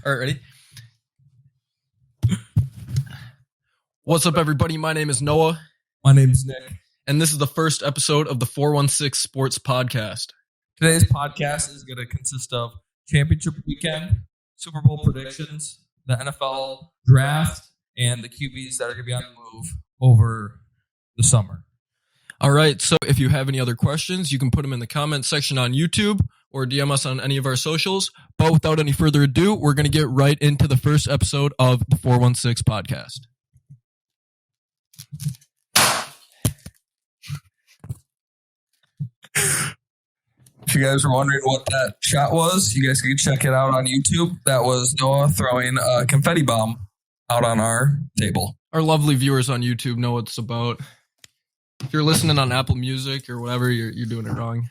All right, ready? What's up, everybody? My name is Noah. My name is Nick. And this is the first episode of the 416 Sports Podcast. Today's podcast is going to consist of championship weekend, Super Bowl predictions, the NFL draft, and the QBs that are going to be on the move over the summer. All right, so if you have any other questions, you can put them in the comment section on YouTube or DM us on any of our socials. But without any further ado, we're going to get right into the first episode of the 416 Podcast. If you guys were wondering what that shot was, you guys can check it out on YouTube. That was Noah throwing a confetti bomb out on our table. Our lovely viewers on YouTube know what it's about. If you're listening on Apple Music or whatever, you're doing it wrong.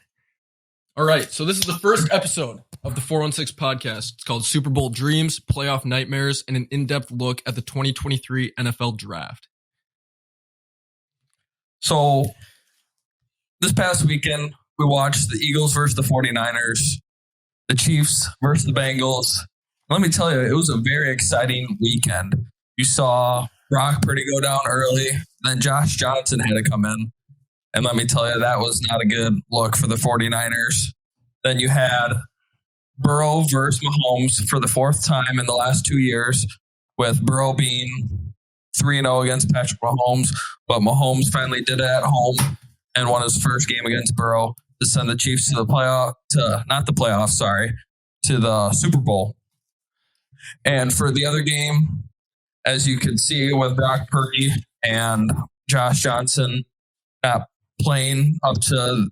All right, so this is the first episode of the 416 Podcast. It's called Super Bowl Dreams, Playoff Nightmares, and an in-depth look at the 2023 NFL Draft. So this past weekend, we watched the Eagles versus the 49ers, the Chiefs versus the Bengals. Let me tell you, it was a very exciting weekend. You saw Brock Purdy go down early, then Josh Johnson had to come in. And let me tell you, that was not a good look for the 49ers. Then you had Burrow versus Mahomes for the fourth time in the last 2 years, with Burrow being 3-0 against Patrick Mahomes. But Mahomes finally did it at home and won his first game against Burrow to send the Chiefs to to the Super Bowl. And for the other game, as you can see with Brock Purdy and Josh Johnson not playing up to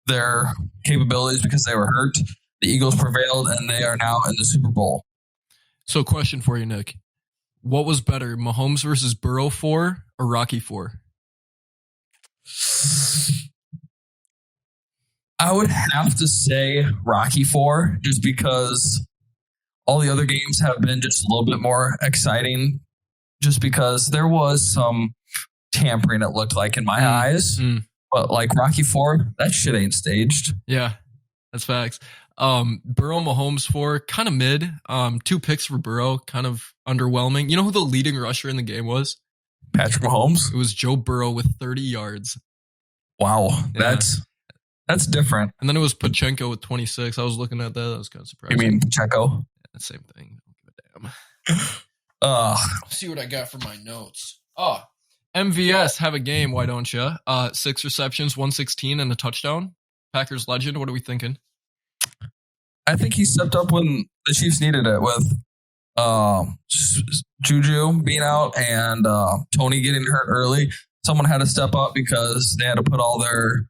their capabilities because they were hurt, the Eagles prevailed and they are now in the Super Bowl. So question for you, Nick. What was better, Mahomes versus Burrow 4 or Rocky 4? I would have to say Rocky 4, just because all the other games have been just a little bit more exciting, just because there was some tampering, it looked like, in my eyes. But like Rocky 4, that shit ain't staged. Yeah, that's facts. Burrow Mahomes 4, kind of mid. 2 picks for Burrow, kind of underwhelming. You know who the leading rusher in the game was? Patrick Mahomes? It was Joe Burrow with 30 yards. Wow, yeah. That's different. And then it was Pacheco with 26. I was looking at that. That was kind of surprising. You mean Pacheco? Yeah, same thing. Don't give a damn. Let's see what I got for my notes. Oh, MVS, have a game, why don't you? 6 receptions, 116, and a touchdown. Packers legend. What are we thinking? I think he stepped up when the Chiefs needed it, with Juju being out and Tony getting hurt early. Someone had to step up because they had to put all their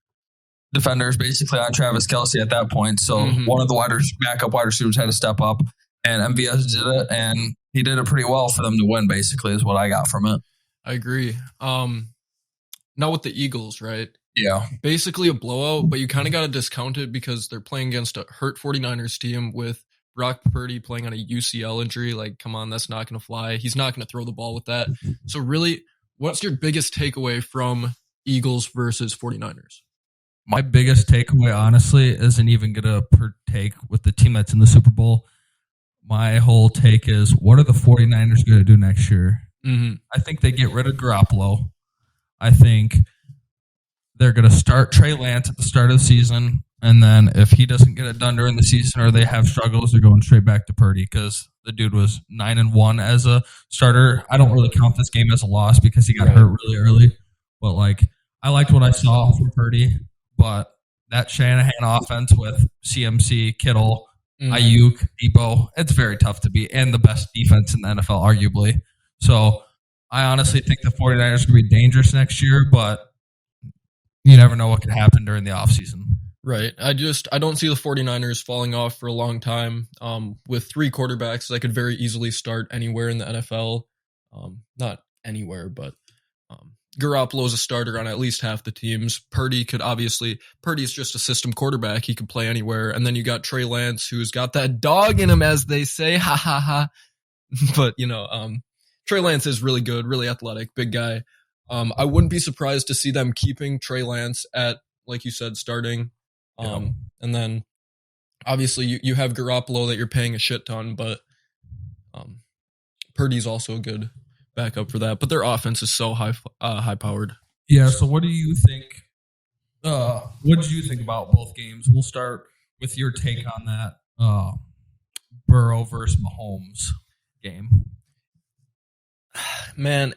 defenders basically on Travis Kelce at that point. So one of the backup wide receivers had to step up, and MVS did it, and he did it pretty well for them to win, basically, is what I got from it. I agree. Now with the Eagles, right? Yeah. Basically a blowout, but you kind of got to discount it because they're playing against a hurt 49ers team with Brock Purdy playing on a UCL injury. Like, come on, that's not going to fly. He's not going to throw the ball with that. So really, what's your biggest takeaway from Eagles versus 49ers? My biggest takeaway, honestly, isn't even going to partake with the team that's in the Super Bowl. My whole take is, what are the 49ers going to do next year? I think they get rid of Garoppolo. I think they're going to start Trey Lance at the start of the season, and then if he doesn't get it done during the season or they have struggles, they're going straight back to Purdy, because the dude was 9-1 as a starter. I don't really count this game as a loss because he got hurt really early, but like, I liked what I saw from Purdy. But that Shanahan offense with CMC, Kittle, Ayuk, Debo, it's very tough to beat, and the best defense in the NFL, arguably. So I honestly think the 49ers are going to be dangerous next year, but you never know what could happen during the offseason. Right. I don't see the 49ers falling off for a long time. With 3 quarterbacks that could very easily start anywhere in the NFL. Not anywhere, but Garoppolo is a starter on at least half the teams. Purdy's just a system quarterback. He can play anywhere. And then you got Trey Lance, who's got that dog in him, as they say. Ha ha ha. But, Trey Lance is really good, really athletic, big guy. I wouldn't be surprised to see them keeping Trey Lance at, like you said, starting. And then obviously you have Garoppolo that you're paying a shit ton, but Purdy's also a good backup for that, but their offense is so high powered. Yeah. So what do you think? What did you think about both games? We'll start with your take on that Burrow versus Mahomes game. Man,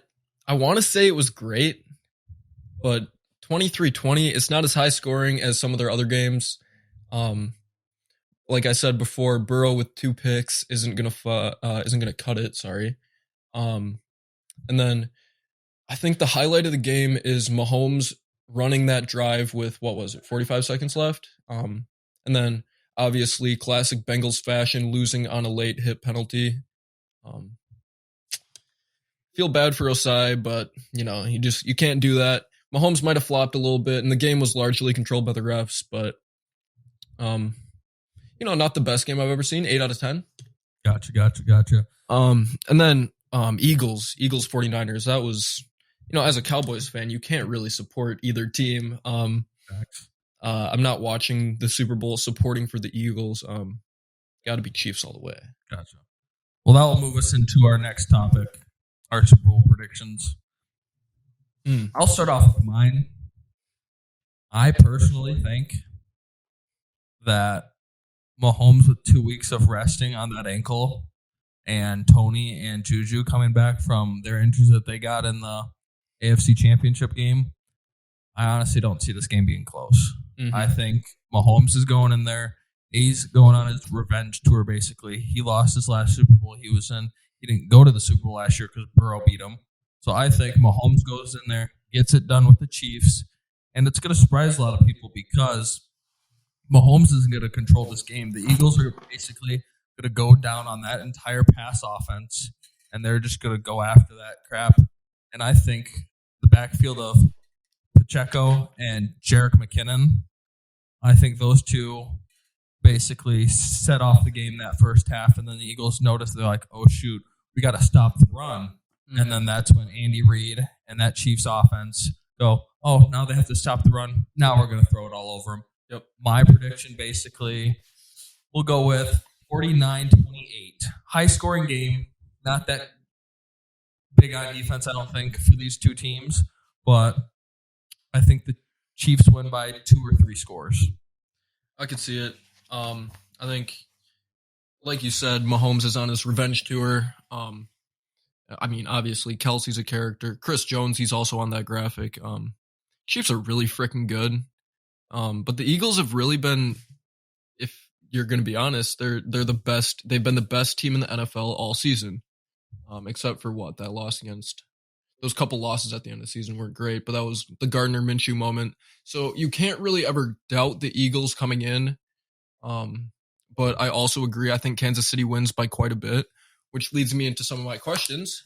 I want to say it was great, but 23-20, it's not as high scoring as some of their other games. Like I said before, Burrow with 2 picks isn't gonna cut it. Sorry. And then I think the highlight of the game is Mahomes running that drive with 45 seconds left. And then obviously classic Bengals fashion, losing on a late hit penalty. Feel bad for Osai, but you can't do that. Mahomes might have flopped a little bit, and the game was largely controlled by the refs, but not the best game I've ever seen. 8 out of 10. Gotcha. And then Eagles 49ers. That was, as a Cowboys fan, you can't really support either team. I'm not watching the Super Bowl supporting for the Eagles. Got to be Chiefs all the way. Gotcha. Well, that will move us into our next topic, our Super Bowl predictions. I'll start off with mine. I personally think that Mahomes with 2 weeks of resting on that ankle and Tony and Juju coming back from their injuries that they got in the AFC Championship game, I honestly don't see this game being close. Mm-hmm. I think Mahomes is going in there. He's going on his revenge tour, basically. He lost his last Super Bowl he was in. He didn't go to the Super Bowl last year because Burrow beat him. So I think Mahomes goes in there, gets it done with the Chiefs, and it's going to surprise a lot of people because Mahomes isn't going to control this game. The Eagles are basically going to go down on that entire pass offense, and they're just going to go after that crap. And I think the backfield of Pacheco and Jerick McKinnon, I think those two basically set off the game that first half, and then the Eagles noticed, they're like, oh, shoot, we got to stop the run. Mm-hmm. And then that's when Andy Reid and that Chiefs offense go, oh, now they have to stop the run. Now we're going to throw it all over them. Yep. My prediction, basically, we'll go with 49-28. High-scoring game, not that big on defense, I don't think, for these two teams, but I think the Chiefs win by 2 or 3 scores. I could see it. I think, like you said, Mahomes is on his revenge tour. Obviously, Kelsey's a character. Chris Jones, he's also on that graphic. Chiefs are really freaking good. But the Eagles have really been, if you're going to be honest, they're the best. They've been the best team in the NFL all season, except for that loss against. Those couple losses at the end of the season weren't great, but that was the Gardner Minshew moment. So you can't really ever doubt the Eagles coming in. But I also agree. I think Kansas City wins by quite a bit, which leads me into some of my questions.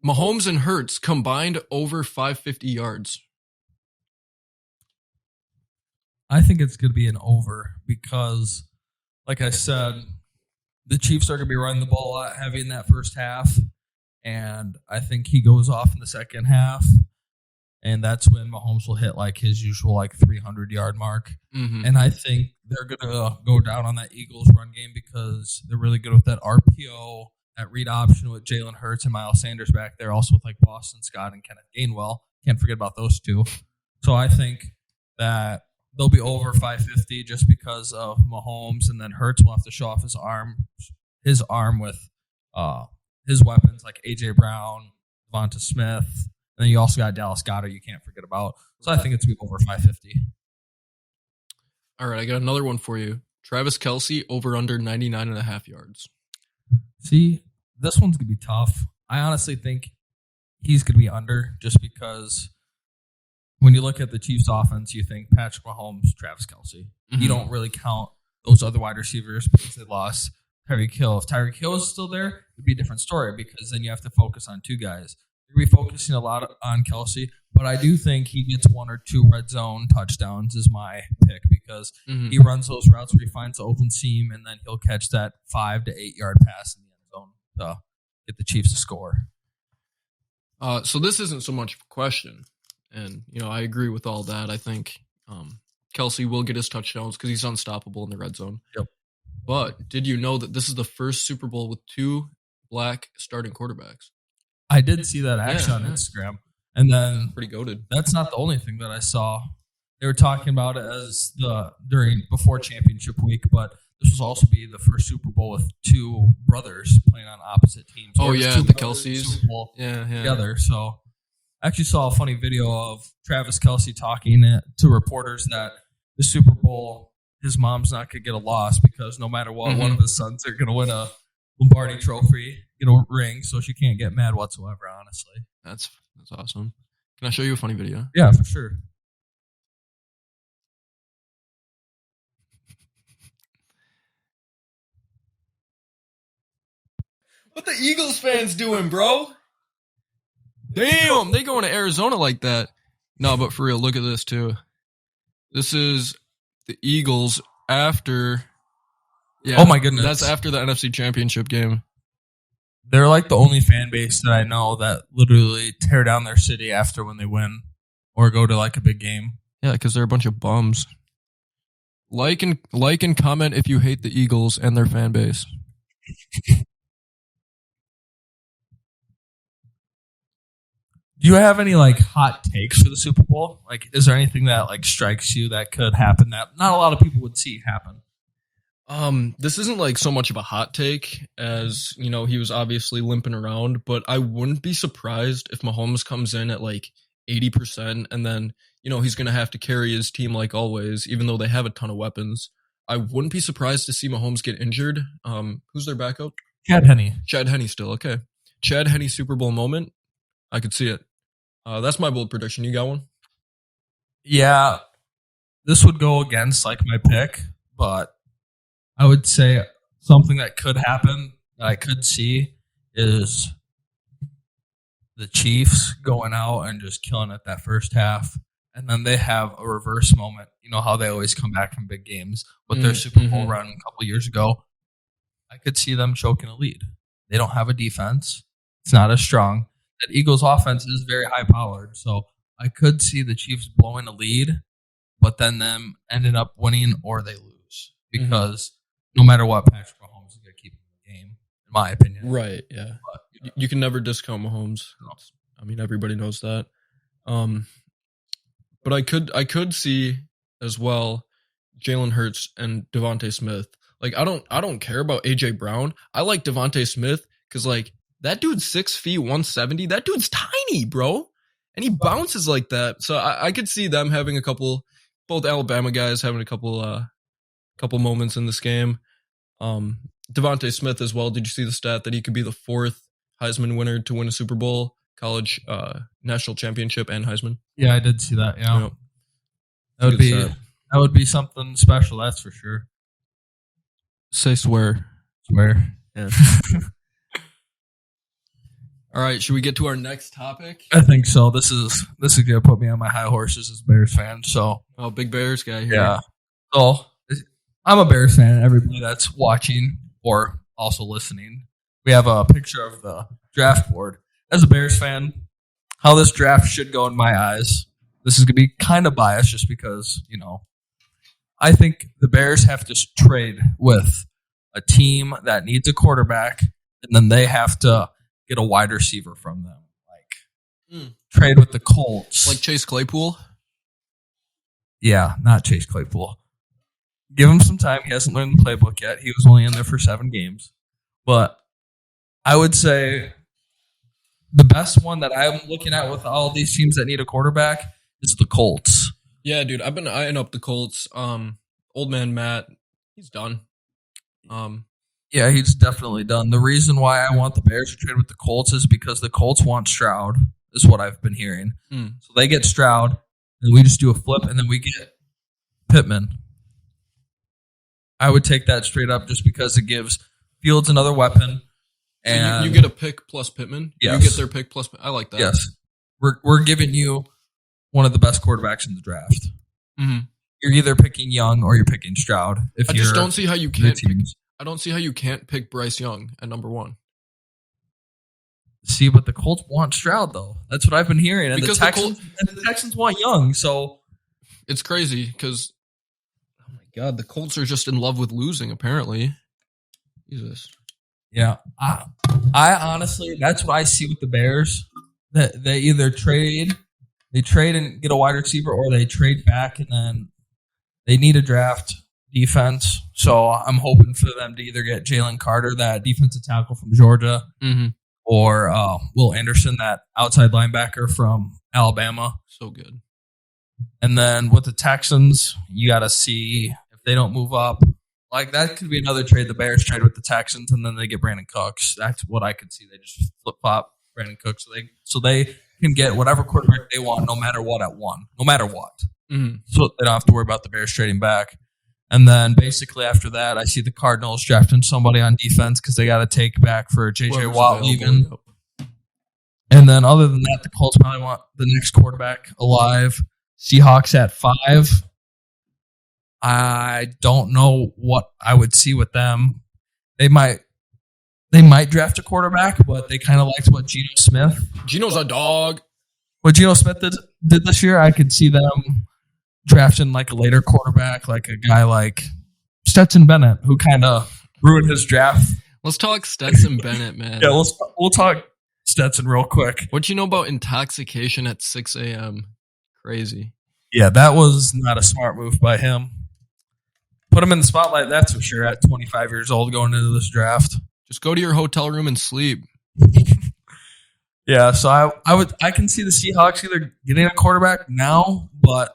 Mahomes and Hurts combined over 550 yards. I think it's going to be an over because, like I said, the Chiefs are going to be running the ball a lot heavy in that first half, and I think he goes off in the second half, and that's when Mahomes will hit like his usual 300-yard mark. Mm-hmm. And I think they're going to go down on that Eagles run game because they're really good with that RPO, that read option with Jalen Hurts and Miles Sanders back there, also with Boston Scott and Kenneth Gainwell. Can't forget about those two. So I think that they'll be over 550 just because of Mahomes, and then Hurts will have to show off his arm with his weapons like A.J. Brown, Devonta Smith, and then you also got Dallas Goedert you can't forget about. So I think it's going to be over 550. All right, I got another one for you. Travis Kelce over under 99.5 yards. See, this one's going to be tough. I honestly think he's going to be under just because when you look at the Chiefs offense, you think Patrick Mahomes, Travis Kelce. Mm-hmm. You don't really count those other wide receivers because they lost Tyreek Hill. If Tyreek Hill is still there, it'd be a different story because then you have to focus on 2 guys. You're going to be focusing a lot on Kelce, but I do think he gets 1 or 2 red zone touchdowns is my pick because he runs those routes where he finds the open seam and then he'll catch that 5 to 8 yard pass in the end zone to get the Chiefs to score. So this isn't so much of a question. And, I agree with all that. I think Kelce will get his touchdowns because he's unstoppable in the red zone. Yep. But did you know that this is the first Super Bowl with 2 black starting quarterbacks? I did see that actually on Instagram. And then pretty goated. That's not the only thing that I saw. They were talking about it as before championship week, but this was also be the first Super Bowl with 2 brothers playing on opposite teams. Oh yeah, the Kelce's together. So I actually saw a funny video of Travis Kelce talking to reporters that the Super Bowl, his mom's not going to get a loss because no matter what, one of his sons are going to win a Lombardi trophy, get a ring, so she can't get mad whatsoever, honestly. That's awesome. Can I show you a funny video? Yeah, for sure. What the Eagles fans doing, bro? Damn, they going to Arizona like that. No, but for real, look at this too. This is the Eagles after. Yeah, oh my goodness, that's after the NFC Championship game. They're like the only fan base that I know that literally tear down their city after when they win or go to like a big game. Yeah, because they're a bunch of bums. Like and comment if you hate the Eagles and their fan base. Do you have any like hot takes for the Super Bowl? Like, is there anything that like strikes you that could happen that not a lot of people would see happen? This isn't like so much of a hot take as, you know, he was obviously limping around, but I wouldn't be surprised if Mahomes comes in at like 80% and then, you know, he's going to have to carry his team like always, even though they have a ton of weapons. I wouldn't be surprised to see Mahomes get injured. Who's their backup? Chad Henne. Chad Henne still, okay. Chad Henne Super Bowl moment. I could see it. That's my bold prediction. You got one? Yeah, this would go against like my pick, but I would say something that could happen that I could see is the Chiefs going out and just killing it that first half. And then they have a reverse moment. You know how they always come back from big games with their Super Bowl run a couple years ago. I could see them choking a lead. They don't have a defense. It's not as strong. That Eagles offense is very high powered. So I could see the Chiefs blowing a lead, but then them ending up winning or they lose. Because no matter what, Patrick Mahomes is going to keep him in the game, in my opinion. Right, yeah. But, you can never discount Mahomes. I mean, everybody knows that. But I could see as well Jalen Hurts and Devontae Smith. Like, I don't care about AJ Brown. I like Devontae Smith because like that dude's 6 feet 170. That dude's tiny, bro, and he bounces like that. So I could see them having both Alabama guys having a couple moments in this game. Devontae Smith as well. Did you see the stat that he could be the 4th Heisman winner to win a Super Bowl, college national championship, and Heisman? Yeah, I did see that. Yeah, that would be something special. That's for sure. Say swear. Swear. Yeah. All right, should we get to our next topic? I think so. This is gonna put me on my high horses as a Bears fan. So, big Bears guy here. Yeah. So I'm a Bears fan. Everybody that's watching or also listening, we have a picture of the draft board. As a Bears fan, how this draft should go in my eyes. This is gonna be kind of biased, just because I think the Bears have to trade with a team that needs a quarterback, and then they have to get a wide receiver from them. Like trade with the Colts. Like Chase Claypool? Yeah, not Chase Claypool. Give him some time. He hasn't learned the playbook yet. He was only in there for 7 games. But I would say the best one that I'm looking at with all these teams that need a quarterback is the Colts. Yeah, dude. I've been eyeing up the Colts. Old man Matt, he's done. Yeah, he's definitely done. The reason why I want the Bears to trade with the Colts is because the Colts want Stroud, is what I've been hearing. So they get Stroud, and we just do a flip, and then we get Pittman. I would take that straight up just because it gives Fields another weapon. And so you get a pick plus Pittman? Yes. You get their pick plus I like that. Yes. We're giving you one of the best quarterbacks in the draft. You're either picking Young or you're picking Stroud. I just don't see how you can't pick. I don't see how you can't pick Bryce Young at number 1. See, but the Colts want Stroud, though. That's what I've been hearing. And the Texans want Young, so it's crazy because, oh my God, the Colts are just in love with losing, apparently. Jesus. Yeah. I honestly, that's what I see with the Bears. That they either trade and get a wide receiver, or they trade back and then they need a draft defense. So I'm hoping for them to either get Jalen Carter, that defensive tackle from Georgia, or Will Anderson, that outside linebacker from Alabama. So good. And then with the Texans, you got to see if they don't move up. Like, that could be another trade. The Bears trade with the Texans, and then they get Brandon Cooks. That's what I could see. They just flip-flop Brandon Cooks. So they can get whatever quarterback they want no matter what at one. No matter what. So they don't have to worry about the Bears trading back. And then basically after that, I see the Cardinals drafting somebody on defense because they got to take back for J.J. Watt leaving. And then other than that, the Colts probably want the next quarterback alive. Seahawks at 5. I don't know what I would see with them. They might draft a quarterback, but they kind of liked what Geno Smith. Geno's a dog. What Geno Smith did this year, I could see them drafting like a later quarterback, like a guy like Stetson Bennett, who kind of ruined his draft. Let's talk Stetson Bennett, man. Yeah, we'll talk Stetson real quick. What you know about intoxication at 6 a.m.? Crazy. Yeah, that was not a smart move by him. Put him in the spotlight, that's for sure, at 25 years old going into this draft. Just go to your hotel room and sleep. Yeah, so I can see the Seahawks either getting a quarterback now, but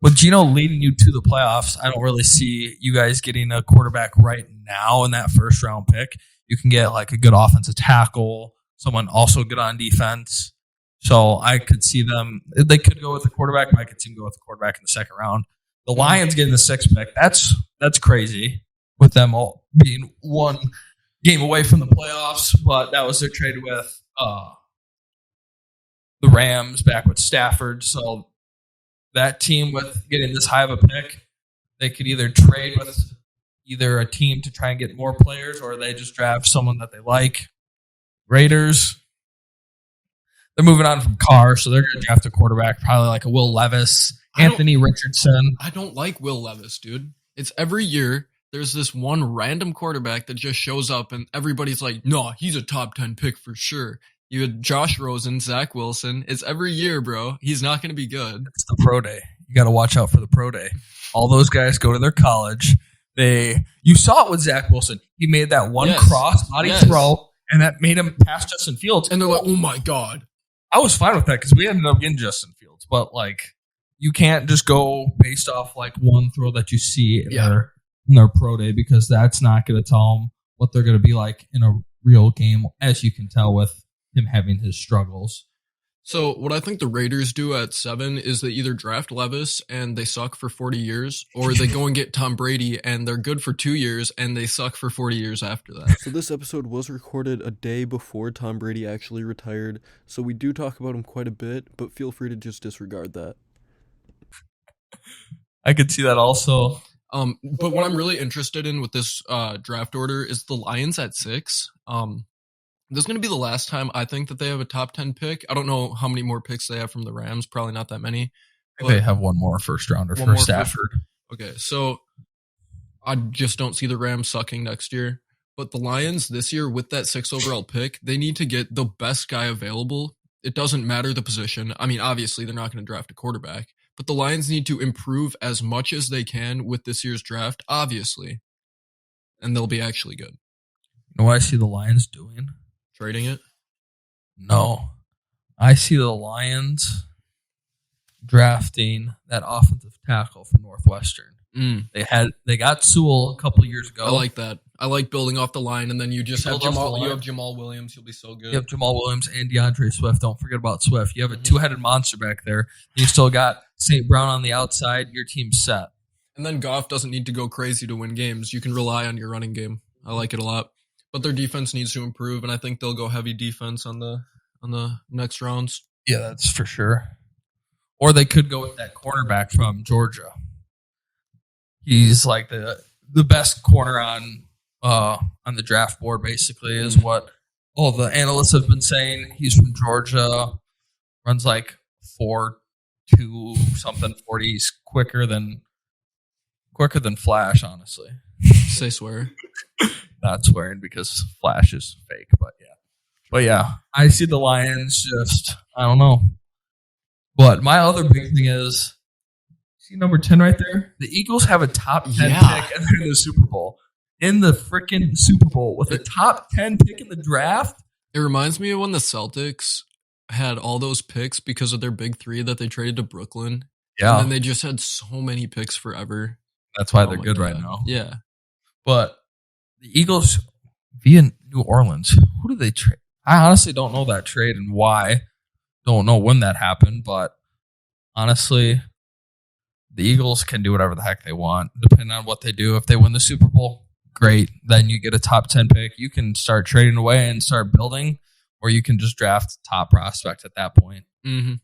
with Geno leading you to the playoffs, I don't really see you guys getting a quarterback right now in that first round pick. You can get like a good offensive tackle, someone also good on defense. So I could see them. They could go with a quarterback, but I could see them go with a quarterback in the second round. The Lions getting the 6th pick, that's crazy with them all being one game away from the playoffs, but that was their trade with the Rams back with Stafford. So that team with getting this high of a pick, they could either trade with either a team to try and get more players, or they just draft someone that they like. Raiders, they're moving on from Carr, so they're going to draft a quarterback, probably like a Will Levis, Anthony Richardson. I don't like Will Levis, dude. It's every year there's this one random quarterback that just shows up and everybody's like, no, he's a top 10 pick for sure. You had Josh Rosen, Zach Wilson. It's every year, bro. He's not going to be good. It's the pro day. You got to watch out for the pro day. All those guys go to their college. You saw it with Zach Wilson. He made that one cross body throw, and that made him pass Justin Fields. And they're like, oh my God. I was fine with that because we ended up getting Justin Fields. But, like, you can't just go based off, like, one throw that you see in their pro day, because that's not going to tell them what they're going to be like in a real game, as you can tell with him having his struggles. So what I think the Raiders do at 7 is they either draft Levis and they suck for 40 years, or they go and get Tom Brady and they're good for 2 years and they suck for 40 years after that. So this episode was recorded a day before Tom Brady actually retired, so we do talk about him quite a bit, but feel free to just disregard that. I could see that also. But what I'm really interested in with this draft order is the Lions at 6. This is going to be the last time I think that they have a top 10 pick. I don't know how many more picks they have from the Rams. Probably not that many. They have one more first rounder for Stafford. Okay, so I just don't see the Rams sucking next year. But the Lions this year, with that 6th overall pick, they need to get the best guy available. It doesn't matter the position. I mean, obviously, they're not going to draft a quarterback. But the Lions need to improve as much as they can with this year's draft, obviously. And they'll be actually good. You know what I see the Lions doing? Trading it? No. I see the Lions drafting that offensive tackle from Northwestern. They got Sewell a couple years ago. I like that. I like building off the line, and then you just have Jamal Williams. You'll be so good. You have Jamal Williams and DeAndre Swift. Don't forget about Swift. You have a two-headed monster back there. You still got St. Brown on the outside. Your team's set. And then Goff doesn't need to go crazy to win games. You can rely on your running game. I like it a lot. But their defense needs to improve, and I think they'll go heavy defense on the next rounds. Yeah, that's for sure. Or they could go with that cornerback from Georgia. He's like the best corner on the draft board, basically, is what all the analysts have been saying. He's from Georgia, runs like 4.2 something 40s quicker than quicker than Flash, honestly. Say swear. Not swearing because Flash is fake, but yeah. But yeah, I see the Lions just, I don't know. But my other big thing is, see number 10 right there? The Eagles have a top 10 pick and they're in the Super Bowl. In the freaking Super Bowl with a top 10 pick in the draft. It reminds me of when the Celtics had all those picks because of their big three that they traded to Brooklyn. Yeah. And then they just had so many picks forever. That's why they're good right now. Yeah. But the Eagles via New Orleans, who do they trade? I honestly don't know that trade and why. Don't know when that happened, but honestly, the Eagles can do whatever the heck they want, depending on what they do. If they win the Super Bowl, great. Then you get a top 10 pick. You can start trading away and start building, or you can just draft top prospect at that point. Mm-hmm.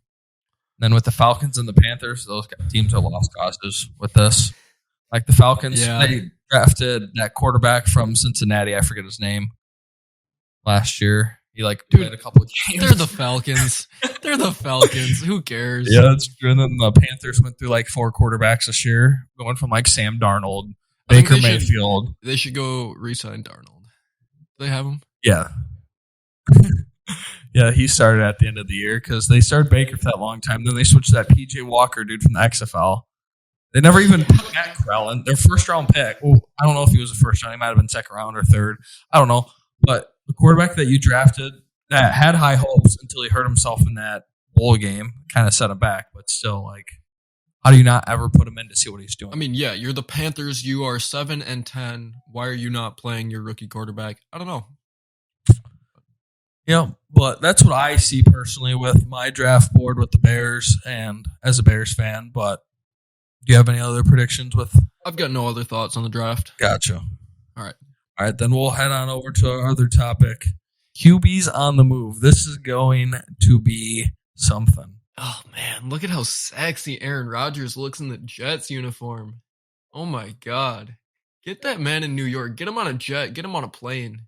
Then with the Falcons and the Panthers, those teams are lost causes with this. Like the Falcons, they drafted that quarterback from Cincinnati. I forget his name. Last year, he played a couple of games. They're the Falcons. They're the Falcons. Who cares? Yeah, that's true. And then the Panthers went through 4 quarterbacks this year, going from Sam Darnold, Baker Mayfield. They should go re-sign Darnold. Do they have him? Yeah. Yeah, he started at the end of the year because they started Baker for that long time. Then they switched to that P.J. Walker dude from the XFL. They never even put Matt Corral in their first-round pick. Well, I don't know if he was a first round. He might have been second round or third. I don't know. But the quarterback that you drafted that had high hopes until he hurt himself in that bowl game kind of set him back. But still, how do you not ever put him in to see what he's doing? I mean, yeah, you're the Panthers. You are 7-10. Why are you not playing your rookie quarterback? I don't know. Yeah, but that's what I see personally with my draft board with the Bears and as a Bears fan. But do you have any other predictions with? I've got no other thoughts on the draft. Gotcha. All right, then we'll head on over to our other topic. QB's on the move. This is going to be something. Oh, man, look at how sexy Aaron Rodgers looks in the Jets uniform. Oh, my God. Get that man in New York. Get him on a jet. Get him on a plane.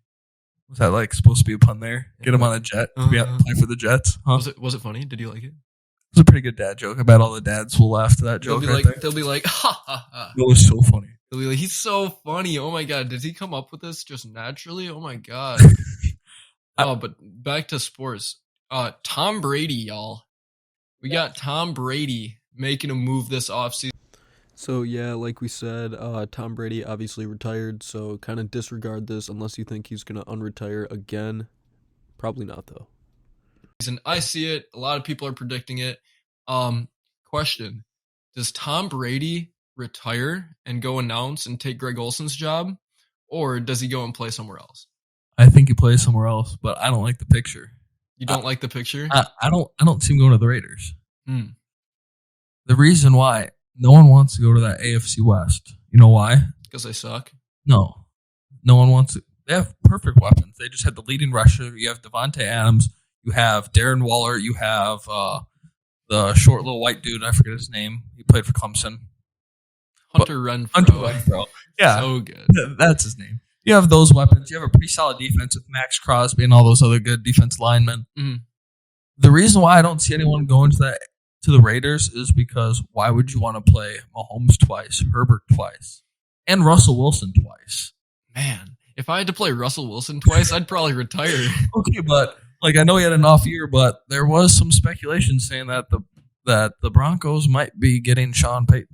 Was that supposed to be a pun there? Get him on a jet to play for the Jets? Huh? Was it funny? Did you like it? It was a pretty good dad joke. I bet all the dads will laugh to that joke. They'll be like, ha, ha, ha. It was so funny. They'll be like, he's so funny. Oh, my God. Did he come up with this just naturally? Oh, my God. But back to sports. Tom Brady, y'all. We got Tom Brady making a move this offseason. So, yeah, like we said, Tom Brady obviously retired, so kind of disregard this unless you think he's going to unretire again. Probably not, though. And I see it. A lot of people are predicting it. Question. Does Tom Brady retire and go announce and take Greg Olson's job, or does he go and play somewhere else? I think he plays somewhere else, but I don't like the picture. You don't like the picture? I don't see him going to the Raiders. The reason why no one wants to go to that AFC West. You know why? Because they suck. No one wants to. They have perfect weapons. They just had the leading rusher. You have Devontae Adams. You have Darren Waller. You have the short little white dude. I forget his name. He played for Clemson. Hunter Renfrow. Hunter Renfrow. Yeah. So good. That's his name. You have those weapons. You have a pretty solid defense with Max Crosby and all those other good defense linemen. Mm-hmm. The reason why I don't see anyone going to the Raiders is because why would you want to play Mahomes twice, Herbert twice, and Russell Wilson twice? Man, if I had to play Russell Wilson twice, I'd probably retire. Okay, but I know he had an off year, but there was some speculation saying that the Broncos might be getting Sean Payton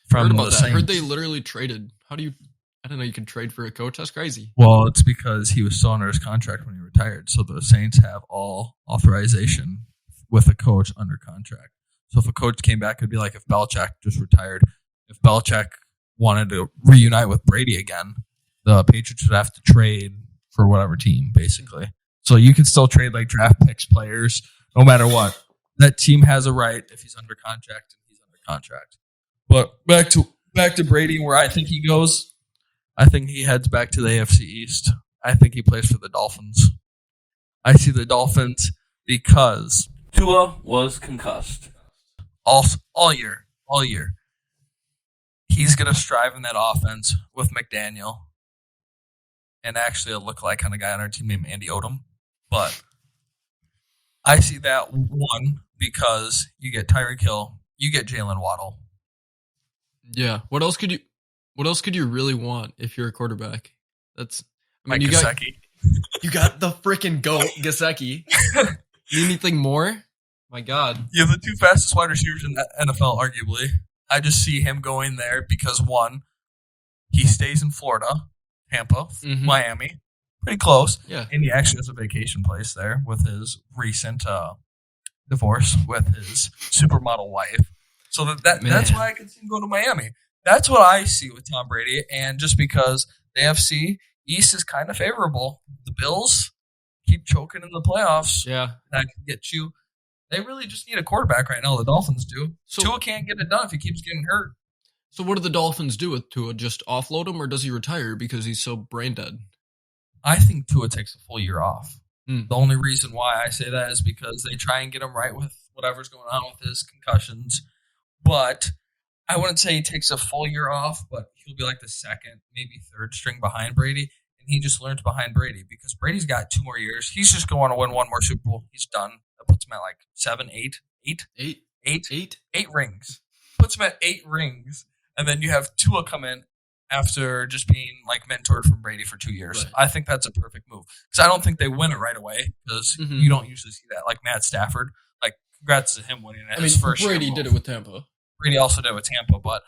from the Saints. I heard they literally traded. I don't know you can trade for a coach. That's crazy. Well, it's because he was still under his contract when he retired. So the Saints have all authorization with a coach under contract. So if a coach came back, it'd be like if Belichick just retired. If Belichick wanted to reunite with Brady again, the Patriots would have to trade for whatever team, basically. So you can still trade draft picks, players, no matter what. That team has a right if he's under contract and he's under contract. But back to Brady, where I think he goes. I think he heads back to the AFC East. I think he plays for the Dolphins. I see the Dolphins because Tua was concussed all year. He's going to strive in that offense with McDaniel and actually a lookalike kind of guy on our team named Andy Odom. But I see that one because you get Tyreek Hill, you get Jalen Waddle. Yeah. What else could you? What else could you really want if you're a quarterback? That's Mike Gesicki. You got the freaking GOAT, Gesicki. Need anything more? My God. You have the two fastest wide receivers in the NFL, arguably. I just see him going there because, one, he stays in Florida, Tampa, Miami, pretty close. Yeah. And he actually has a vacation place there with his recent divorce with his supermodel wife. So that's why I can see him going to Miami. That's what I see with Tom Brady. And just because the AFC East is kind of favorable, the Bills keep choking in the playoffs. Yeah. That can get you. They really just need a quarterback right now. The Dolphins do. So Tua can't get it done if he keeps getting hurt. So what do the Dolphins do with Tua? Just offload him, or does he retire because he's so brain dead? I think Tua takes a full year off. Mm. The only reason why I say that is because they try and get him right with whatever's going on with his concussions. But I wouldn't say he takes a full year off, but he'll be like the second, maybe third string behind Brady. And he just learns behind Brady because Brady's got 2 more years. He's just going to win one more Super Bowl. He's done. That puts him at like 7, 8 rings. Puts him at 8 rings. And then you have Tua come in after just being like mentored from Brady for 2 years. Right. I think that's a perfect move because I don't think they win it right away because you don't usually see that. Like Matt Stafford, like congrats to him winning it. His first Brady year did it with Tampa. Brady also did it with Tampa, but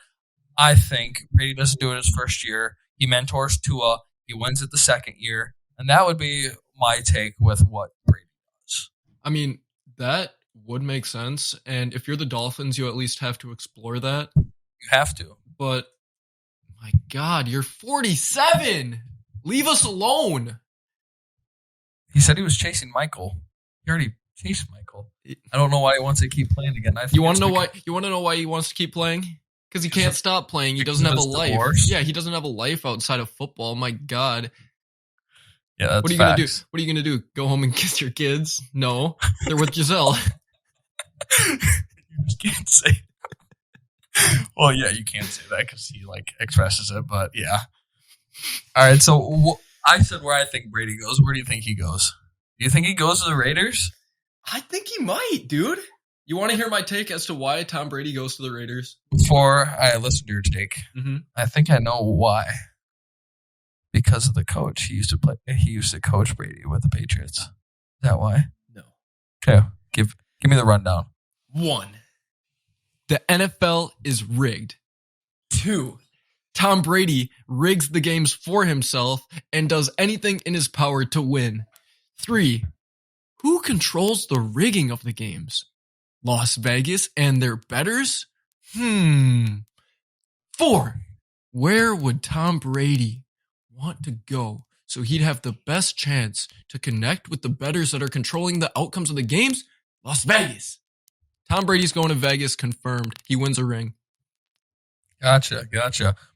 I think Brady doesn't do it his first year. He mentors Tua. He wins it the second year. And that would be my take with what Brady does. I mean, that would make sense. And if you're the Dolphins, you at least have to explore that. You have to. But, my God, you're 47. Leave us alone. He said he was chasing Michael. He already chased Michael. I don't know why he wants to keep playing again. You want to know why? You want to know why he wants to keep playing? Because he can't stop playing. He doesn't have a life. Divorce? Yeah, he doesn't have a life outside of football. My God. Yeah, that's what are you gonna do? What are you gonna do? Go home and kiss your kids? No, they're with Giselle. You just can't say. Well, yeah, you can't say that because he like expresses it. But yeah. All right. So I said where I think Brady goes. Where do you think he goes? Do you think he goes to the Raiders? I think he might, dude. You want to hear my take as to why Tom Brady goes to the Raiders? Before I listen to your take, I think I know why. Because of the coach. He used to coach Brady with the Patriots. Is that why? No. Okay. Give me the rundown. 1. The NFL is rigged. 2. Tom Brady rigs the games for himself and does anything in his power to win. 3. Who controls the rigging of the games? Las Vegas and their bettors? 4. Where would Tom Brady want to go so he'd have the best chance to connect with the bettors that are controlling the outcomes of the games? Las Vegas. Tom Brady's going to Vegas, confirmed. He wins a ring. Gotcha.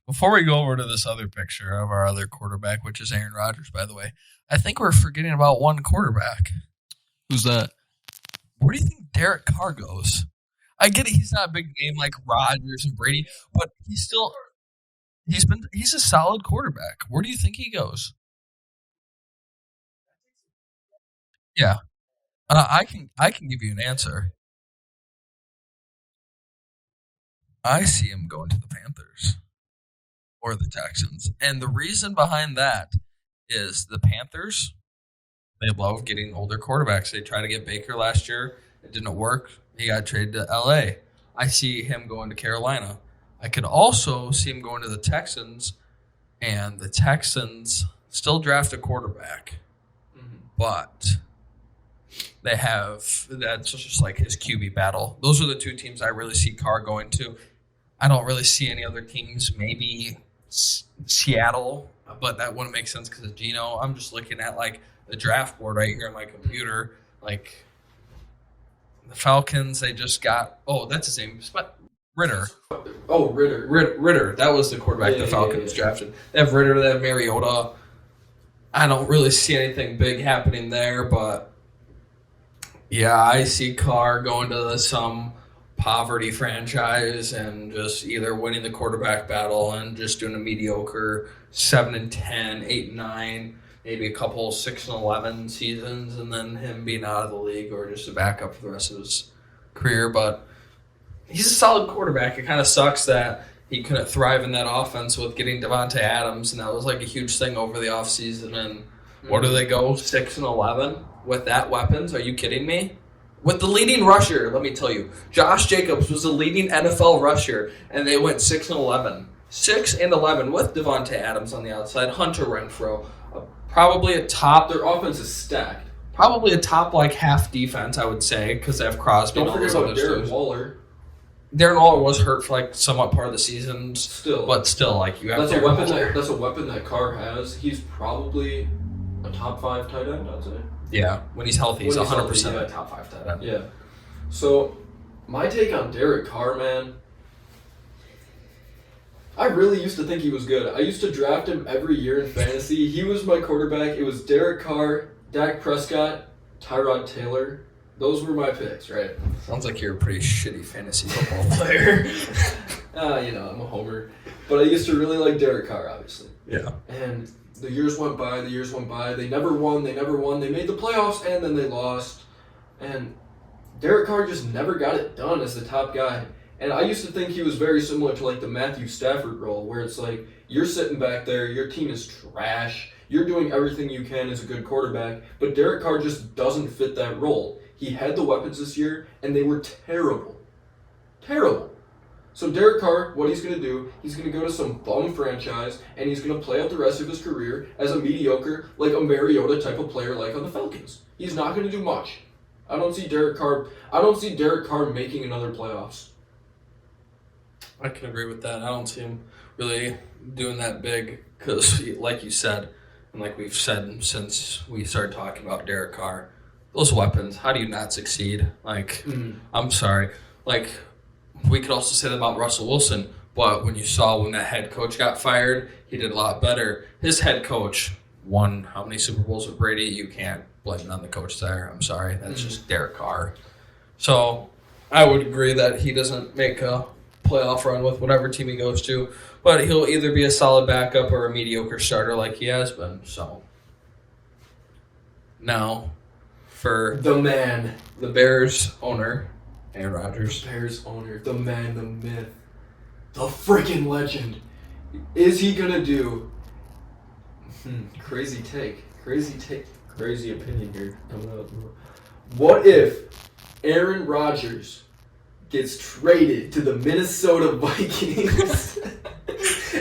Before we go over to this other picture of our other quarterback, which is Aaron Rodgers, by the way, I think we're forgetting about one quarterback. Who's that? Where do you think Derek Carr goes? I get it, he's not a big name like Rodgers and Brady, but he's a solid quarterback. Where do you think he goes? Yeah. I can give you an answer. I see him going to the Panthers or the Texans. And the reason behind that is the Panthers, they love getting older quarterbacks. They tried to get Baker last year. It didn't work. He got traded to LA. I see him going to Carolina. I could also see him going to the Texans, and the Texans still draft a quarterback. But they have, that's just like his QB battle. Those are the 2 teams I really see Carr going to. I don't really see any other teams, maybe Seattle, but that wouldn't make sense because of Geno. I'm just looking at like the draft board right here on my computer. Like the Falcons, they just got, that's his name, Ritter. Oh, Ritter. Ritter. That was the quarterback the Falcons drafted. They have Ritter, they have Mariota. I don't really see anything big happening there, but yeah, I see Carr going to some poverty franchise and just either winning the quarterback battle and just doing a mediocre 7-10, 8-9, maybe a couple 6-11 seasons, and then him being out of the league or just a backup for the rest of his career. But he's a solid quarterback. It kind of sucks that he couldn't thrive in that offense with getting Devontae Adams, and that was like a huge thing over the offseason. And where do they go? 6-11 with that weapons? Are you kidding me? With the leading rusher, let me tell you, Josh Jacobs was the leading NFL rusher, and they went 6-11. 6-11 with Devontae Adams on the outside, Hunter Renfrow, probably a top. Their offense is stacked. Probably a top like half defense, I would say, because they have Crosby. Don't forget about Darren Waller. Darren Waller was hurt for like somewhat part of the season, still, like you have. That's a weapon that Carr has. He's probably a top 5 tight end, I'd say. Yeah, when he's healthy, he's 100% a top 5 tight end. Yeah. So, my take on Derek Carr, man. I really used to think he was good. I used to draft him every year in fantasy. He was my quarterback. It was Derek Carr, Dak Prescott, Tyrod Taylor. Those were my picks, right? Sounds like you're a pretty shitty fantasy football player. I'm a homer. But I used to really like Derek Carr, obviously. Yeah. And the years went by. They never won. They made the playoffs, and then they lost. And Derek Carr just never got it done as the top guy. And I used to think he was very similar to like the Matthew Stafford role, where it's like you're sitting back there, your team is trash, you're doing everything you can as a good quarterback, but Derek Carr just doesn't fit that role. He had the weapons this year, and they were terrible. Terrible. So Derek Carr, what he's going to do, he's going to go to some bum franchise, and he's going to play out the rest of his career as a mediocre, like a Mariota type of player like on the Falcons. He's not going to do much. I don't see Derek Carr making another playoffs. I can agree with that. I don't see him really doing that big because, like you said, and like we've said since we started talking about Derek Carr, those weapons, how do you not succeed? Like, I'm sorry. Like, we could also say that about Russell Wilson, but when that head coach got fired, he did a lot better. His head coach won how many Super Bowls with Brady? You can't blame it on the coach there. I'm sorry. That's just Derek Carr. So I would agree that he doesn't make a playoff run with whatever team he goes to, but he'll either be a solid backup or a mediocre starter like he has been. So now for the Bears owner, Aaron Rodgers. The Bears owner, the man, the myth, the freaking legend. Is he gonna do? Crazy opinion here. What if Aaron Rodgers gets traded to the Minnesota Vikings,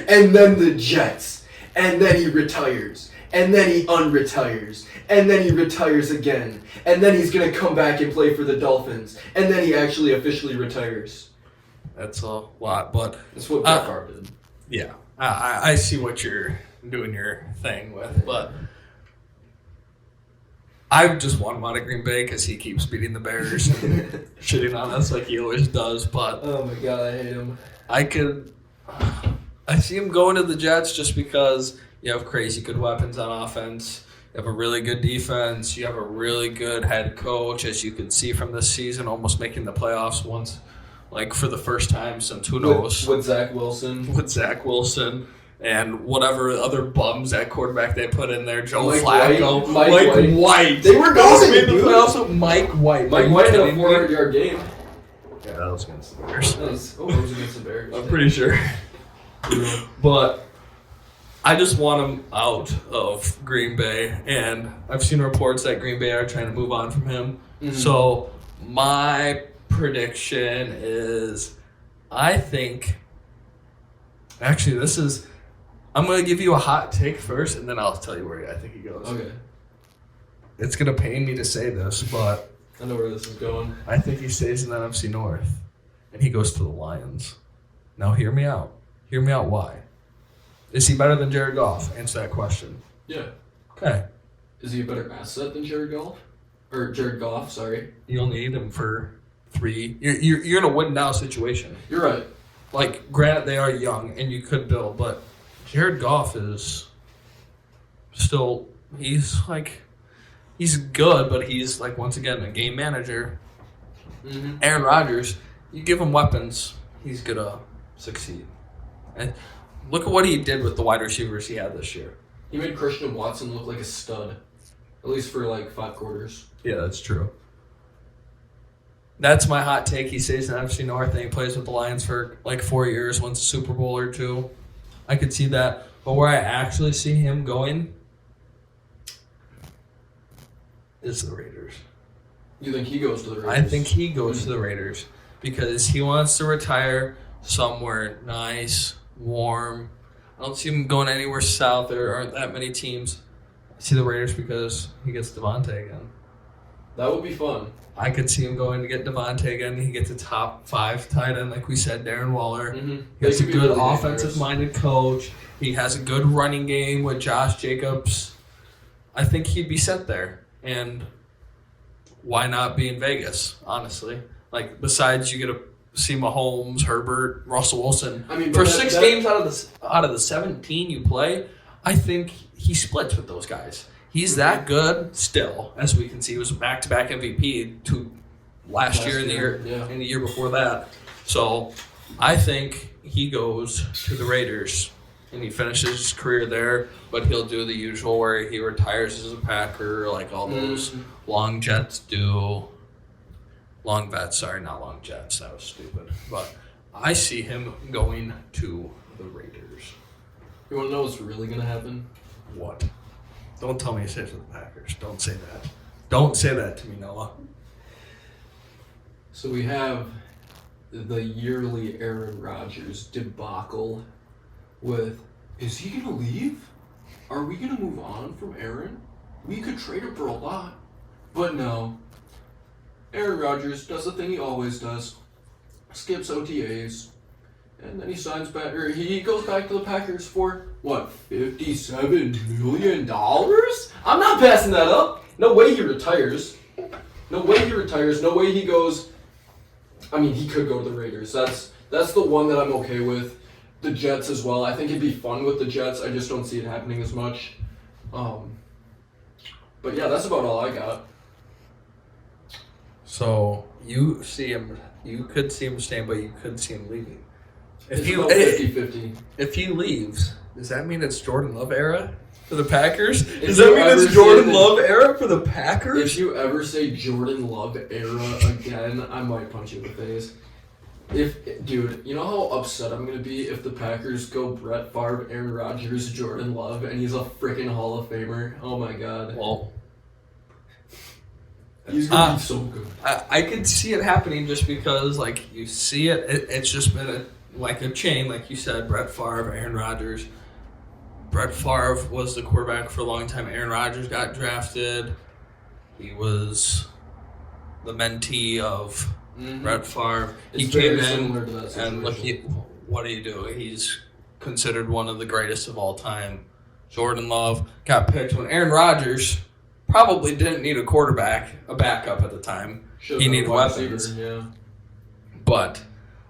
and then the Jets, and then he retires, and then he unretires, and then he retires again, and then he's going to come back and play for the Dolphins, and then he actually officially retires? That's a lot, but that's what Brett Favre did. Yeah, I see what you're doing your thing with, but I just want him out of Green Bay because he keeps beating the Bears and shitting on us like he always does. But oh my god, I hate him. I see him going to the Jets just because you have crazy good weapons on offense. You have a really good defense. You have a really good head coach, as you can see from this season, almost making the playoffs once, like for the first time since who knows. With Zach Wilson. And whatever other bums at quarterback they put in there, Joe Mike Flacco, Mike White. They were going to the playoffs with Mike White. Mike White had a 400-yard game. Yeah, that was against the Bears. It was against the Bears. I'm pretty sure. But I just want him out of Green Bay, and I've seen reports that Green Bay are trying to move on from him. Mm-hmm. So my prediction is, I think, actually, I'm going to give you a hot take first, and then I'll tell you where I think he goes. Okay. It's going to pain me to say this, but I know where this is going. I think he stays in the NFC North, and he goes to the Lions. Now, hear me out. Hear me out why. Is he better than Jared Goff? Answer that question. Yeah. Okay. Is he a better asset than Jared Goff? Or Jared Goff, sorry. You'll need him for 3. You're in a win-now situation. You're right. Like, granted, they are young, and you could build, but Jared Goff is still, he's good, but he's, like, once again, a game manager. Mm-hmm. Aaron Rodgers, you give him weapons, he's going to succeed. And look at what he did with the wide receivers he had this year. He made Christian Watson look like a stud, at least for, 5 quarters. Yeah, that's true. That's my hot take. He stays in NFC North and he plays with the Lions for like 4 years, wins a Super Bowl or two. I could see that. But where I actually see him going is the Raiders. You think he goes to the Raiders? I think he goes to the Raiders because he wants to retire somewhere nice, warm. I don't see him going anywhere south. There aren't that many teams. I see the Raiders because he gets Devontae again. That would be fun. I could see him going to get Devontae again. He gets a top 5 tight end, like we said, Darren Waller. Mm-hmm. He has a good offensive-minded coach. He has a good running game with Josh Jacobs. I think he'd be set there. And why not be in Vegas, honestly? Like, besides you get to see Mahomes, Herbert, Russell Wilson. I mean, for 6 games out of the 17 you play, I think he splits with those guys. He's that good still, as we can see. He was a back-to-back MVP last year and the year before that. So I think he goes to the Raiders and he finishes his career there, but he'll do the usual where he retires as a Packer, like all those long Jets do. Long vets, sorry, not long Jets. That was stupid. But I see him going to the Raiders. You want to know what's really going to happen? What? Don't tell me he stays with the Packers. Don't say that. Don't say that to me, Noah. So we have the yearly Aaron Rodgers debacle with, is he going to leave? Are we going to move on from Aaron? We could trade him for a lot. But no. Aaron Rodgers does the thing he always does. Skips OTAs. And then he signs back, or he goes back to the Packers for, what, $57 million? I'm not passing that up. No way he retires. No way he retires. No way he goes. I mean, he could go to the Raiders. That's the one that I'm okay with. The Jets as well. I think it'd be fun with the Jets. I just don't see it happening as much. But yeah, that's about all I got. So you see him. You could see him staying, but you could see him leaving. It's about 50-50. If he leaves, does that mean it's Jordan Love era for the Packers? Does that mean it's Jordan Love era for the Packers? If you ever say Jordan Love era again, I might punch you in the face. Dude, you know how upset I'm going to be if the Packers go Brett Favre, Aaron Rodgers, Jordan Love, and he's a freaking Hall of Famer? Oh my God. Well, he's going to be so good. I could see it happening just because, like, you see it. It's just been like a chain, like you said, Brett Favre, Aaron Rodgers. Brett Favre was the quarterback for a long time. Aaron Rodgers got drafted. He was the mentee of Brett Favre. He came in, and look, what do you do? He's considered one of the greatest of all time. Jordan Love got picked when Aaron Rodgers probably didn't need a backup at the time. He needed weapons. Yeah. But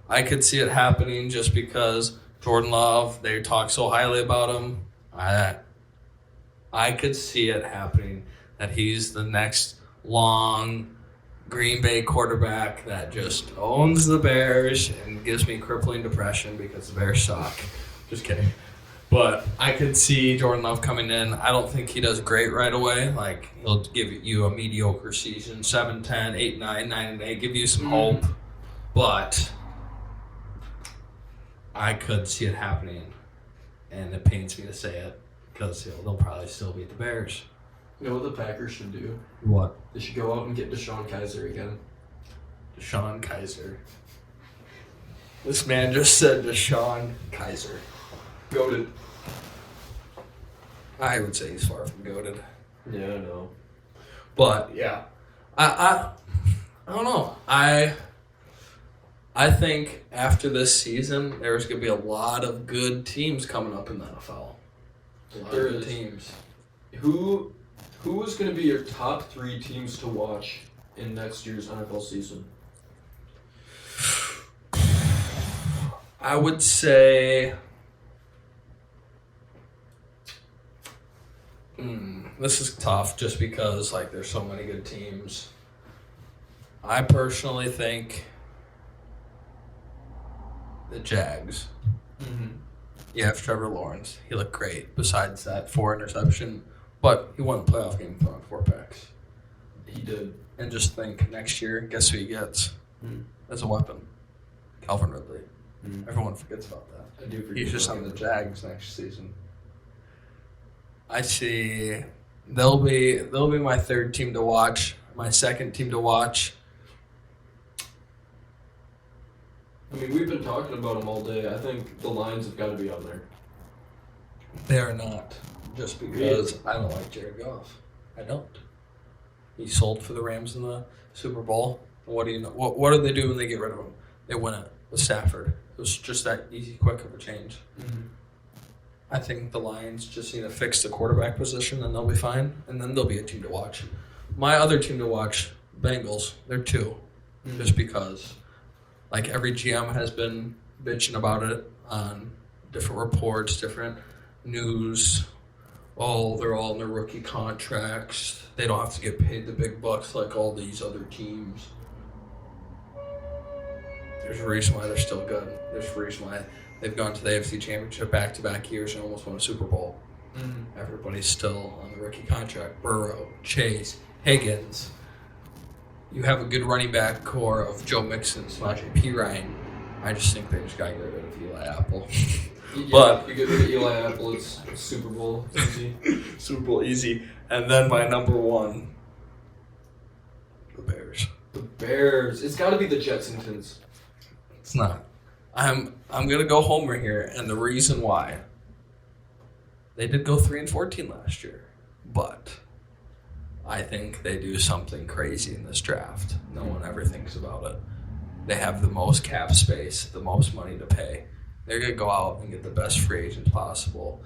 I could see it happening just because Jordan Love, they talk so highly about him. I could see it happening that he's the next long Green Bay quarterback that just owns the Bears and gives me crippling depression because the Bears suck. Just kidding. But I could see Jordan Love coming in. I don't think he does great right away. Like, he'll give you a mediocre season, 7-10, 8-9, 9-8, give you some hope. But I could see it happening, and it pains me to say it because they'll probably still beat the Bears. You know what the Packers should do? What? They should go out and get Deshaun Kaiser again. Deshaun Kaiser. This man just said Deshaun Kaiser. Goated. I would say he's far from goated. Yeah, I know. But yeah, I don't know. I think after this season, there's going to be a lot of good teams coming up in the NFL. There is. Teams. Who is going to be your top 3 teams to watch in next year's NFL season? I would say this is tough just because like there's so many good teams. I personally think the Jags. You have Trevor Lawrence. He looked great besides that 4 interception, but he won a playoff game throwing 4 picks. He did. And just think next year, guess who he gets? as a weapon. Calvin Ridley. Everyone forgets about that. I do forget. He's just on the Jags next season. I see. They'll be my third team to watch. My second team to watch. I mean, we've been talking about them all day. I think the Lions have got to be on there. They are not. Just because I don't like Jared Goff. I don't. He sold for the Rams in the Super Bowl. What do you know? What do they do when they get rid of him? They win it with Stafford. It was just that easy, quick of a change. I think the Lions just need to fix the quarterback position, and they'll be fine. And then they'll be a team to watch. My other team to watch, Bengals. They're 2, just because. Like every GM has been bitching about it on different reports, different news. Oh, they're all in their rookie contracts. They don't have to get paid the big bucks like all these other teams. There's a reason why they're still good. There's a reason why they've gone to the AFC Championship back-to-back years and almost won a Super Bowl. Everybody's still on the rookie contract. Burrow, Chase, Higgins. You have a good running back core of Joe Mixon, P. Ryan. I just think they just got to get rid of Eli Apple. But you get rid of Eli Apple, it's Super Bowl easy. Super Bowl easy. And then my number 1, the Bears. The Bears. It's got to be the Jetsons. It's not. I'm gonna go homer here, and the reason why. They did go 3-14 last year, but I think they do something crazy in this draft. No one ever thinks about it. They have the most cap space, the most money to pay. They're going to go out and get the best free agents possible.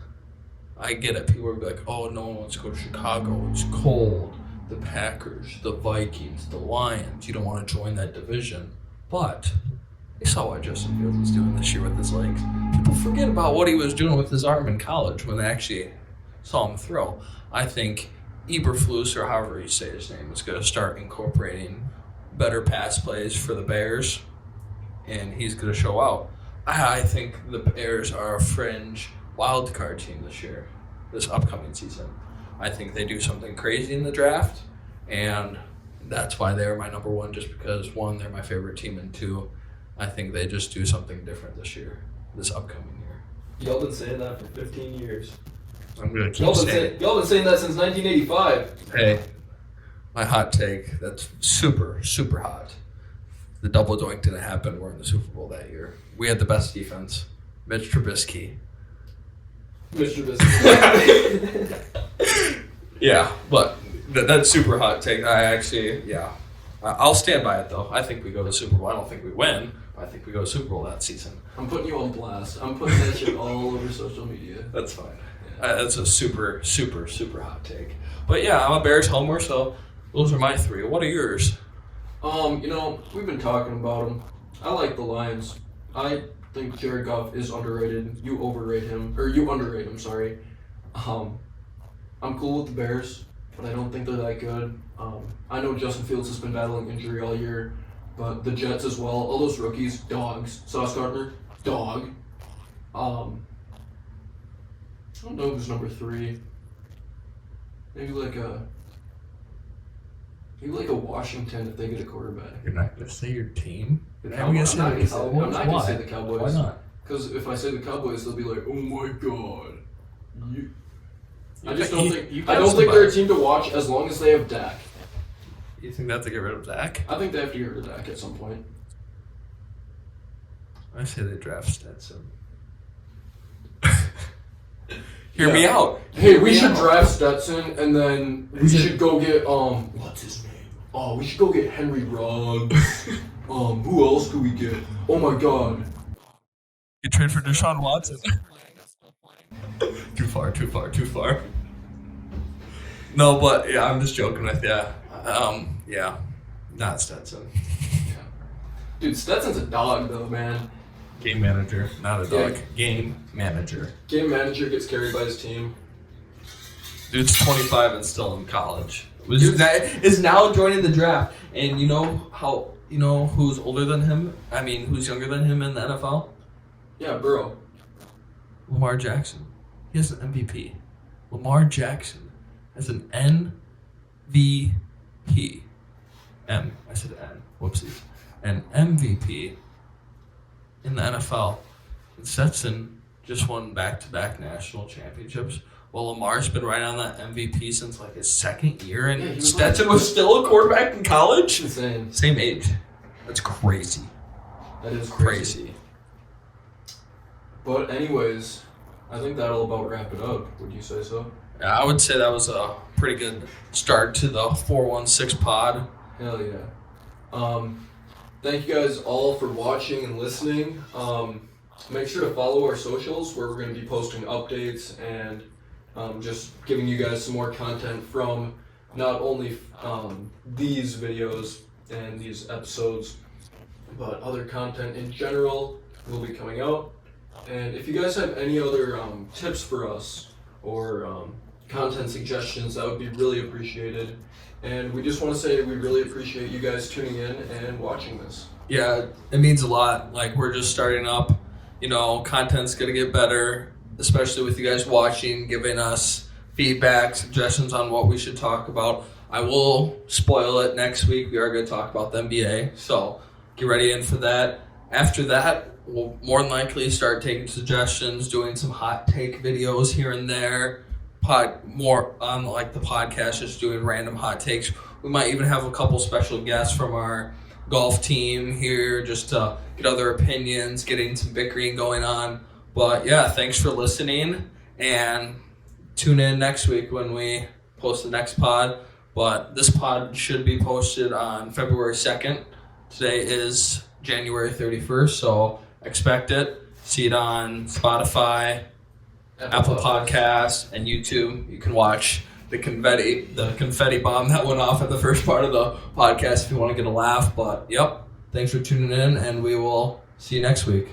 I get it. People are like, oh, no one wants to go to Chicago. It's cold. The Packers, the Vikings, the Lions. You don't want to join that division. But they saw what Justin Fields was doing this year with his legs. People forget about what he was doing with his arm in college when they actually saw him throw. I think Eberflus, or however you say his name, is going to start incorporating better pass plays for the Bears, and he's going to show out. I think the Bears are a fringe wild card team this upcoming season. I think they do something crazy in the draft, and that's why they're my number 1, just because, 1, they're my favorite team, and 2, I think they just do something different this upcoming year. Y'all been saying that for 15 years. I'm going to keep saying it. Y'all been saying that since 1985. Hey, my hot take, that's super, super hot. The double doink didn't happen. We're in the Super Bowl that year. We had the best defense. Mitch Trubisky. Yeah, but that's super hot take. I'll stand by it, though. I think we go to the Super Bowl. I don't think we win, but I think we go to Super Bowl that season. I'm putting you on blast. I'm putting that shit all over social media. That's fine. That's a super, super, super hot take. But yeah, I'm a Bears homer, so those are my 3. What are yours? We've been talking about them. I like the Lions. I think Jared Goff is underrated. You overrate him, or you underrate him, sorry. I'm cool with the Bears, but I don't think they're that good. I know Justin Fields has been battling injury all year, but the Jets as well. All those rookies, dogs. Sauce Gardner, dog. I don't know who's number 3. Maybe like a Washington if they get a quarterback. You're not going to say your team? I'm not going to say the Cowboys. Why not? Because if I say the Cowboys, they'll be like, "Oh my god." I don't think they're a team to watch as long as they have Dak. You think they have to get rid of Dak? I think they have to get rid of Dak at some point. I say they draft Stetson. Hear me out. Hey, we should draft Stetson, and then we should go get what's his name? Oh, we should go get Henry Ruggs. Who else could we get? Oh my god. You trade for Deshaun Watson. Too far. No, but yeah, I'm just joking with you. Yeah, not Stetson. Yeah. Dude, Stetson's a dog though, man. Game manager, not a dog. Yeah. Game manager. Game manager gets carried by his team. Dude's 25 and still in college. Is now joining the draft. And you know who's older than him? I mean, who's younger than him in the NFL? Yeah, Burrow. Lamar Jackson. He has an MVP. Lamar Jackson has an MVP. I said N. Whoopsies. An MVP in the NFL. And Stetson just won back-to-back national championships. Well, Lamar's been right on that MVP since like his second year, and Stetson was still a quarterback in college. Insane. Same age. That's crazy. That is crazy. But anyways, I think that'll about wrap it up. Would you say so? Yeah, I would say that was a pretty good start to the 416 pod. Hell yeah. Thank you guys all for watching and listening. Make sure to follow our socials where we're going to be posting updates and just giving you guys some more content from not only these videos and these episodes, but other content in general will be coming out. And if you guys have any other tips for us or content suggestions, that would be really appreciated. And we just want to say we really appreciate you guys tuning in and watching this. Yeah, it means a lot. Like, we're just starting up. You know, content's going to get better, especially with you guys watching, giving us feedback, suggestions on what we should talk about. I will spoil it next week. We are going to talk about the NBA, so get ready in for that. After that, we'll more than likely start taking suggestions, doing some hot take videos here and there. More on like the podcast, just doing random hot takes. We might even have a couple special guests from our golf team here just to get other opinions, getting some bickering going on. But yeah, thanks for listening, and tune in next week when we post the next pod. But this pod should be posted on February 2nd. Today is January 31st, so expect it. See it on Spotify, Apple Podcasts, and YouTube. You can watch the confetti bomb that went off at the first part of the podcast if you want to get a laugh. But yep, thanks for tuning in, and we will see you next week.